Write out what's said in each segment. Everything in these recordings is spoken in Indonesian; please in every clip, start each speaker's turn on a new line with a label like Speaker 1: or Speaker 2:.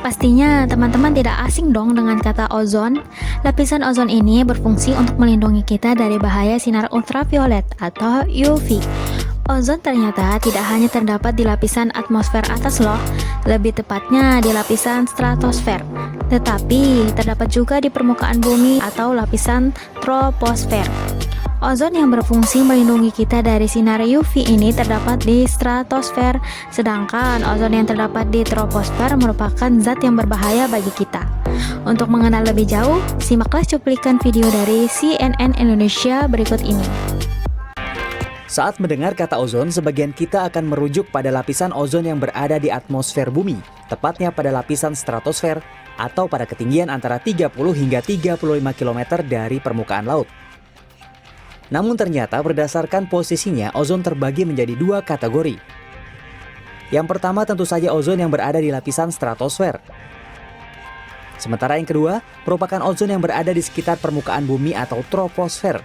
Speaker 1: Pastinya teman-teman tidak asing dong dengan kata ozon. Lapisan ozon ini berfungsi untuk melindungi kita dari bahaya sinar ultraviolet atau UV. Ozon ternyata tidak hanya terdapat di lapisan atmosfer atas loh, lebih tepatnya di lapisan stratosfer. Tetapi terdapat juga di permukaan bumi atau lapisan troposfer. Ozon yang berfungsi melindungi kita dari sinar UV ini terdapat di stratosfer, sedangkan ozon yang terdapat di troposfer merupakan zat yang berbahaya bagi kita. Untuk mengenal lebih jauh, simaklah cuplikan video dari CNN Indonesia berikut ini.
Speaker 2: Saat mendengar kata ozon, sebagian kita akan merujuk pada lapisan ozon yang berada di atmosfer bumi, tepatnya pada lapisan stratosfer atau pada ketinggian antara 30 hingga 35 km dari permukaan laut. Namun ternyata berdasarkan posisinya, ozon terbagi menjadi dua kategori. Yang pertama tentu saja ozon yang berada di lapisan stratosfer. Sementara yang kedua merupakan ozon yang berada di sekitar permukaan bumi atau troposfer.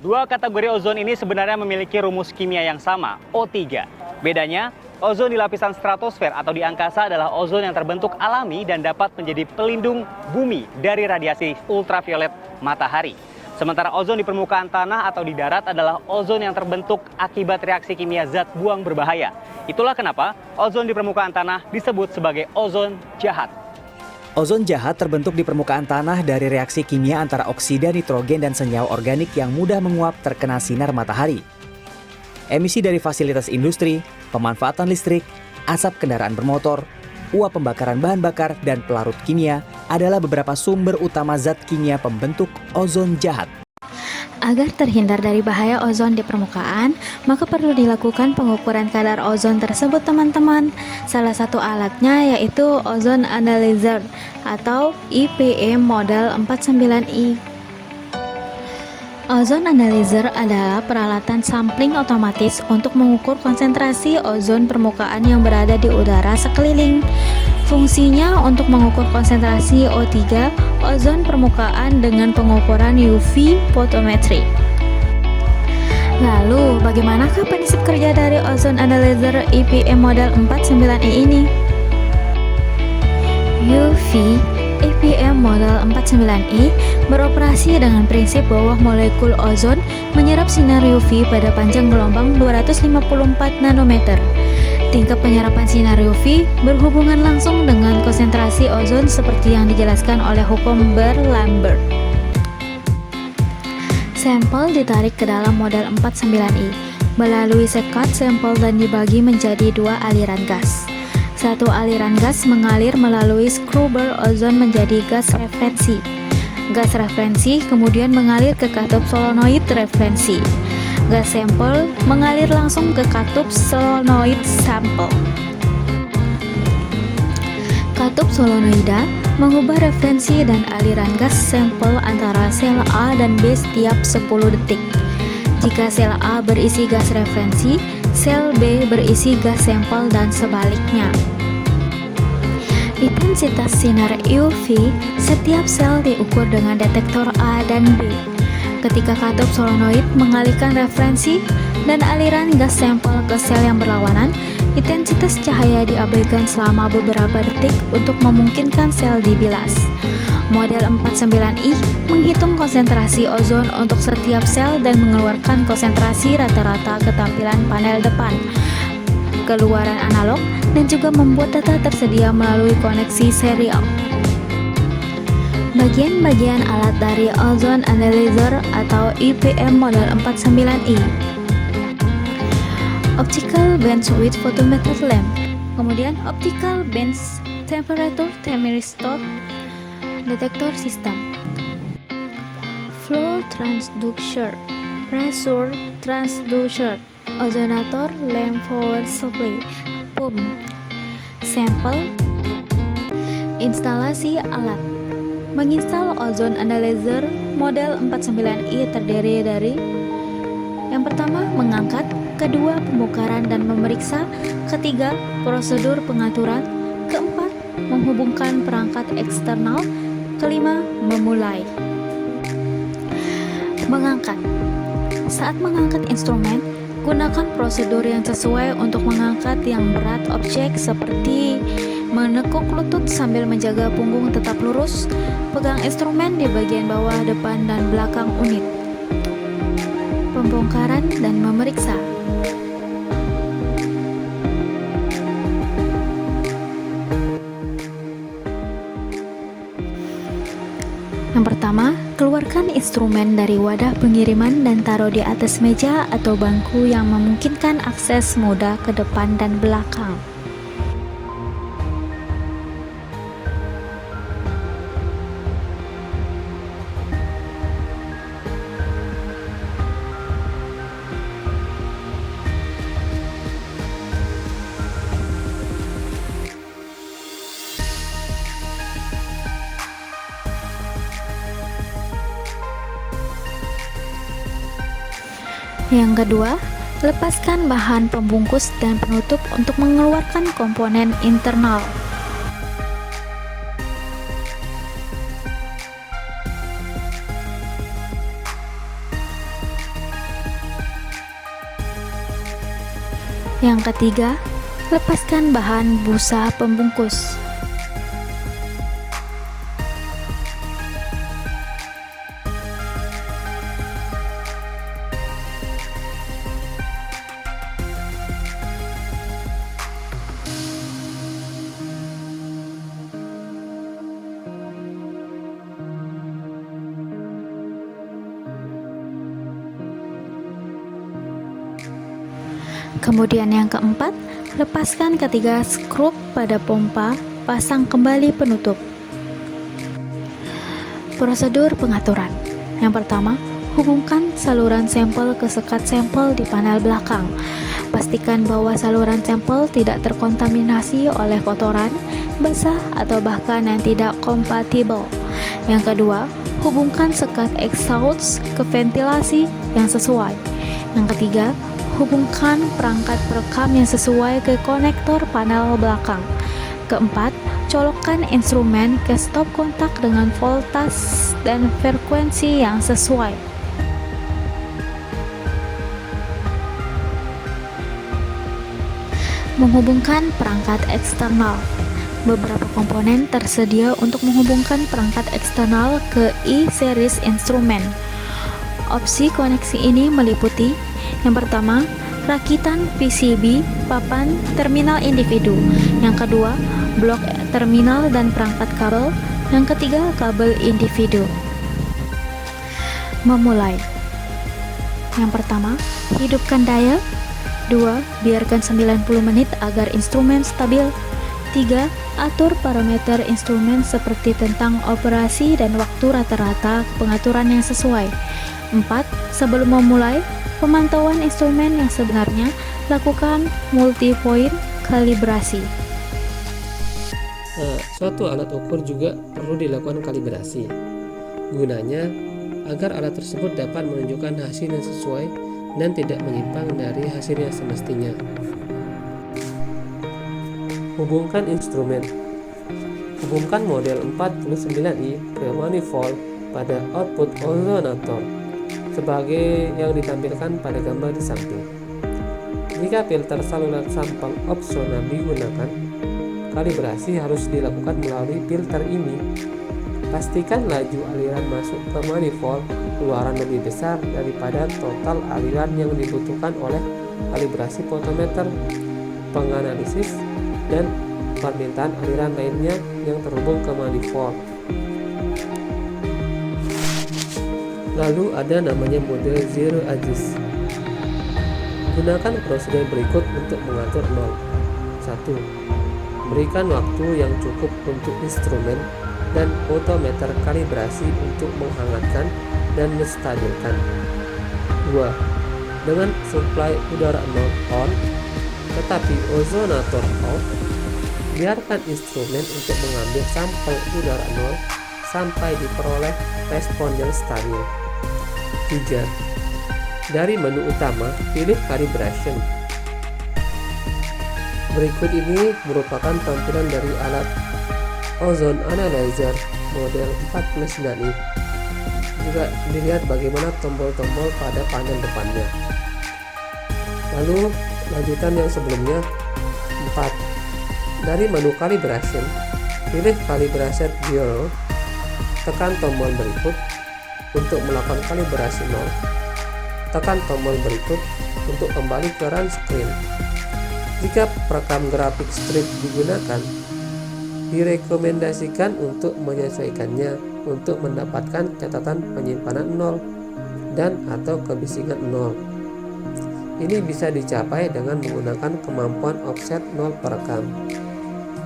Speaker 3: Dua kategori ozon ini sebenarnya memiliki rumus kimia yang sama, O3. Bedanya, ozon di lapisan stratosfer atau di angkasa adalah ozon yang terbentuk alami dan dapat menjadi pelindung bumi dari radiasi ultraviolet matahari. Sementara ozon di permukaan tanah atau di darat adalah ozon yang terbentuk akibat reaksi kimia zat buang berbahaya. Itulah kenapa ozon di permukaan tanah disebut sebagai ozon jahat.
Speaker 2: Ozon jahat terbentuk di permukaan tanah dari reaksi kimia antara oksida nitrogen dan senyawa organik yang mudah menguap terkena sinar matahari. Emisi dari fasilitas industri, pemanfaatan listrik, asap kendaraan bermotor, uap pembakaran bahan bakar, dan pelarut kimia adalah beberapa sumber utama zat kimia pembentuk ozon jahat.
Speaker 1: Agar terhindar dari bahaya ozon di permukaan, maka perlu dilakukan pengukuran kadar ozon tersebut teman-teman. Salah satu alatnya yaitu ozone analyzer atau IPM model 49i. Ozone analyzer adalah peralatan sampling otomatis untuk mengukur konsentrasi ozon permukaan yang berada di udara sekeliling. Fungsinya untuk mengukur konsentrasi O3 ozon permukaan dengan pengukuran UV photometry. Lalu, bagaimanakah prinsip kerja dari ozone analyzer IPM model 49i ini? UV IPM model 49i beroperasi dengan prinsip bahwa molekul ozon menyerap sinar UV pada panjang gelombang 254 nanometer. Tingkat penyerapan sinar UV berhubungan langsung dengan konsentrasi ozon seperti yang dijelaskan oleh hukum Berlambert. Sampel ditarik ke dalam model 49i melalui sekat sampel dan dibagi menjadi dua aliran gas. Satu aliran gas mengalir melalui scrubber ozon menjadi gas referensi. Gas referensi kemudian mengalir ke katup solenoid referensi. Gas sampel mengalir langsung ke katup solenoid sampel. Katup solenoida mengubah referensi dan aliran gas sampel antara sel A dan B setiap 10 detik. Jika sel A berisi gas referensi, sel B berisi gas sampel dan sebaliknya. Intensitas sinar UV setiap sel diukur dengan detektor A dan B. Ketika katup solenoid mengalihkan referensi dan aliran gas sampel ke sel yang berlawanan, intensitas cahaya diabaikan selama beberapa detik untuk memungkinkan sel dibilas. Model 49i menghitung konsentrasi ozon untuk setiap sel dan mengeluarkan konsentrasi rata-rata ketampilan panel depan, keluaran analog, dan juga membuat data tersedia melalui koneksi serial. Bagian-bagian alat dari ozone analyzer atau IPM model 49i. Optical bench with photometer lamp, kemudian optical bench temperature thermistor, detektor sistem, flow transducer, pressure transducer, ozonator, lamp power supply, pump, sampel, instalasi alat. Menginstal ozone analyzer model 49i terdiri dari yang pertama, mengangkat, kedua, pembongkaran dan memeriksa, ketiga, prosedur pengaturan, keempat, menghubungkan perangkat eksternal, kelima, memulai. Mengangkat. Saat mengangkat instrumen, gunakan prosedur yang sesuai untuk mengangkat yang berat objek seperti Menekuk lutut sambil menjaga punggung tetap lurus. Pegang instrumen di bagian bawah, depan, dan belakang unit. Pembongkaran dan memeriksa. Yang pertama, keluarkan instrumen dari wadah pengiriman dan taruh di atas meja atau bangku yang memungkinkan akses mudah ke depan dan belakang. Yang kedua, lepaskan bahan pembungkus dan penutup untuk mengeluarkan komponen internal. Yang ketiga, lepaskan bahan busa pembungkus. Kemudian yang keempat, lepaskan ketiga skrup pada pompa, pasang kembali penutup. Prosedur pengaturan. Yang pertama, hubungkan saluran sampel ke sekat sampel di panel belakang. Pastikan bahwa saluran sampel tidak terkontaminasi oleh kotoran, basah, atau bahkan yang tidak kompatibel. Yang kedua, hubungkan sekat exhaust ke ventilasi yang sesuai. Yang ketiga, hubungkan perangkat perekam yang sesuai ke konektor panel belakang. Keempat, colokkan instrumen ke stop kontak dengan voltas dan frekuensi yang sesuai. Menghubungkan perangkat eksternal. Beberapa komponen tersedia untuk menghubungkan perangkat eksternal ke E-series instrumen. Opsi koneksi ini meliputi: yang pertama, rakitan PCB, papan, terminal individu. Yang kedua, blok terminal dan perangkat kabel. Yang ketiga, kabel individu. Memulai. Yang pertama, hidupkan dial. 2. Biarkan 90 menit agar instrumen stabil. 3. Atur parameter instrumen seperti tentang operasi dan waktu rata-rata pengaturan yang sesuai. 4. Sebelum memulai pemantauan instrumen yang sebenarnya, lakukan multi-point kalibrasi.
Speaker 4: Suatu alat ukur juga perlu dilakukan kalibrasi. Gunanya agar alat tersebut dapat menunjukkan hasil yang sesuai dan tidak menyimpang dari hasil yang semestinya. Hubungkan instrumen. Hubungkan model 49i ke manifold pada output ozonator sebagai yang ditampilkan pada gambar di samping. Jika filter saluran sampel opsional digunakan, kalibrasi harus dilakukan melalui filter ini. Pastikan laju aliran masuk ke manifold keluaran lebih besar daripada total aliran yang dibutuhkan oleh kalibrasi voltmeter, penganalisis, dan permintaan aliran lainnya yang terhubung ke manifold. Lalu ada namanya mode zero adjust. Gunakan prosedur berikut untuk mengatur 0. 1. Berikan waktu yang cukup untuk instrumen dan voltmeter kalibrasi untuk menghangatkan dan menstabilkan. 2. Dengan suplai udara 0 on, tetapi ozonator off, biarkan instrumen untuk mengambil sampel udara 0 sampai diperoleh respon yang stabil. 3. Dari menu utama, pilih calibration. Berikut ini merupakan tampilan dari alat Ozone Analyzer model 49i. Juga dilihat bagaimana tombol-tombol pada panel depannya. Lalu lanjutan yang sebelumnya. 4. Dari menu calibration, pilih Calibration Bureau, tekan tombol berikut untuk melakukan kalibrasi 0, tekan tombol berikut untuk kembali ke run screen. Jika perekam grafik strip digunakan, direkomendasikan untuk menyesuaikannya untuk mendapatkan catatan penyimpanan 0 dan atau kebisingan 0. Ini bisa dicapai dengan menggunakan kemampuan offset 0 perekam.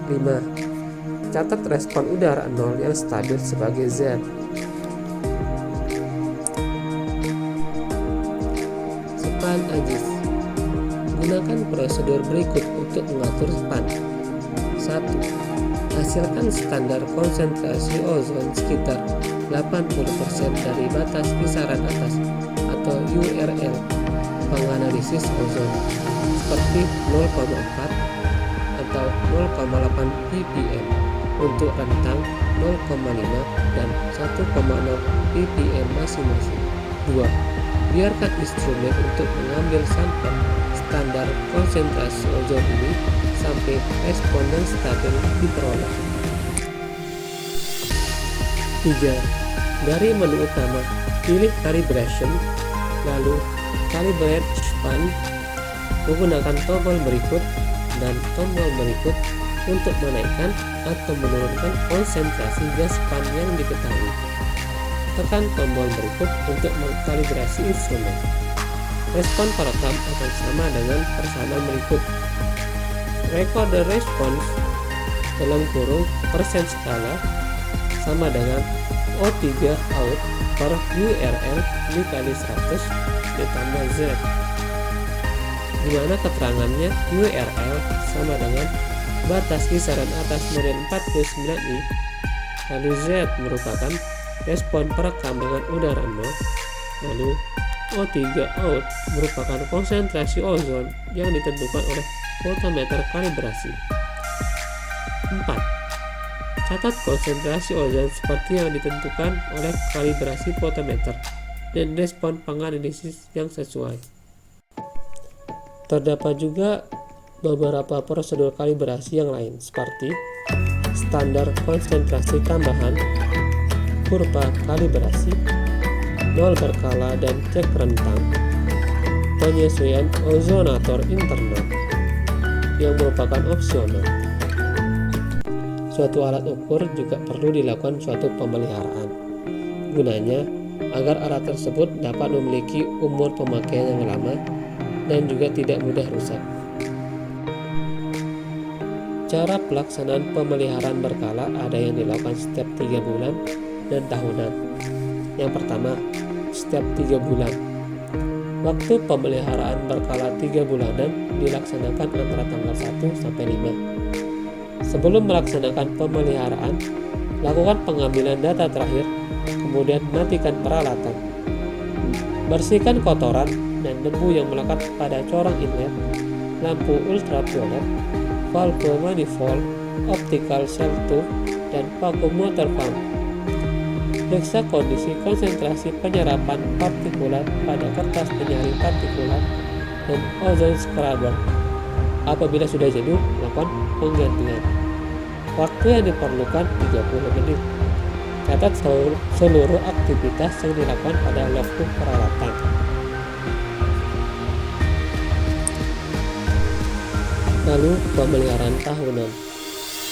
Speaker 4: 5. Catat respon udara 0 yang stabil sebagai Z. Span AJIS. Gunakan prosedur berikut untuk mengatur span. 1. Hasilkan standar konsentrasi ozon sekitar 80% dari batas kisaran atas atau URL penganalisis ozon seperti 0,4 atau 0,8 ppm untuk rentang 0,5 dan 1,0 ppm masing-masing. 2. Biarkan instrumen untuk mengambil sampel standar konsentrasi ozon ini sampai respon yang stabil diperoleh. 3. Dari menu utama, pilih calibration, lalu calibrate span, menggunakan tombol berikut dan tombol berikut untuk menaikkan atau menurunkan konsentrasi gas span yang diketahui. Tekan tombol berikut untuk mengkalibrasi instrumen. Respon perekam akan sama dengan persamaan berikut. Recorded response persen skala sama dengan O3 out per URL dikali 100 ditambah Z, di mana keterangannya URL sama dengan batas kisaran atas model 49i, lalu Z merupakan respon perekam dengan udara 0, lalu O3 out merupakan konsentrasi ozon yang ditentukan oleh photometer kalibrasi. 4. Catat konsentrasi ozon seperti yang ditentukan oleh kalibrasi photometer dan respon penganalisis yang sesuai. Terdapat juga beberapa prosedur kalibrasi yang lain seperti standar konsentrasi tambahan, kurva kalibrasi, 0 berkala dan cek rentang, penyesuaian ozonator internal yang merupakan opsional. Suatu alat ukur juga perlu dilakukan suatu pemeliharaan. Gunanya agar alat tersebut dapat memiliki umur pemakaian yang lama dan juga tidak mudah rusak. Cara pelaksanaan pemeliharaan berkala ada yang dilakukan setiap 3 bulan dan tahunan. Yang pertama, setiap 3 bulan. Waktu pemeliharaan berkala 3 bulanan dilaksanakan antara tanggal 1 sampai 5. Sebelum melaksanakan pemeliharaan, lakukan pengambilan data terakhir, kemudian matikan peralatan. Bersihkan kotoran dan debu yang melekat pada corong inlet, lampu ultraviolet, valve manifold, optical cell tube, dan vacuum water pump. Periksa kondisi konsentrasi penyerapan partikulat pada kertas penyaring partikulat dan ozone scrubber. Apabila sudah jenuh, lakukan penggantian. Waktu yang diperlukan 30 menit. Catat seluruh aktivitas yang dilakukan pada logbook peralatan. Lalu pemeliharaan tahunan.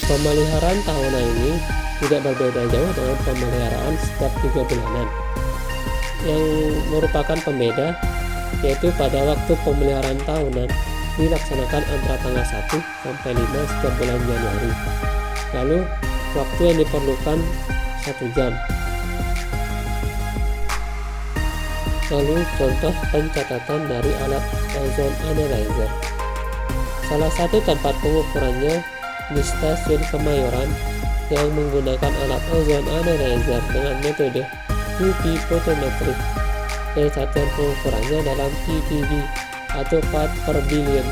Speaker 4: Pemeliharaan tahunan ini tidak berbeda jauh dengan pemeliharaan setiap 3 bulanan. Yang merupakan pembeda yaitu pada waktu pemeliharaan tahunan dilaksanakan antara tanggal 1 sampai 5 setiap bulan Januari. Lalu waktu yang diperlukan 1 jam. Lalu contoh pencatatan dari alat ozone analyzer. Salah satu tempat pengukurannya di stasiun Kemayoran yang menggunakan alat ozone analyzer dengan metode UV photometric dan satuan pengukurannya dalam ppb atau part per billion.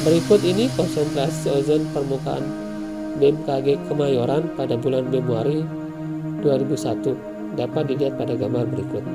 Speaker 4: Berikut ini konsentrasi ozon permukaan BMKG Kemayoran pada bulan Februari 2001 dapat dilihat pada gambar berikut.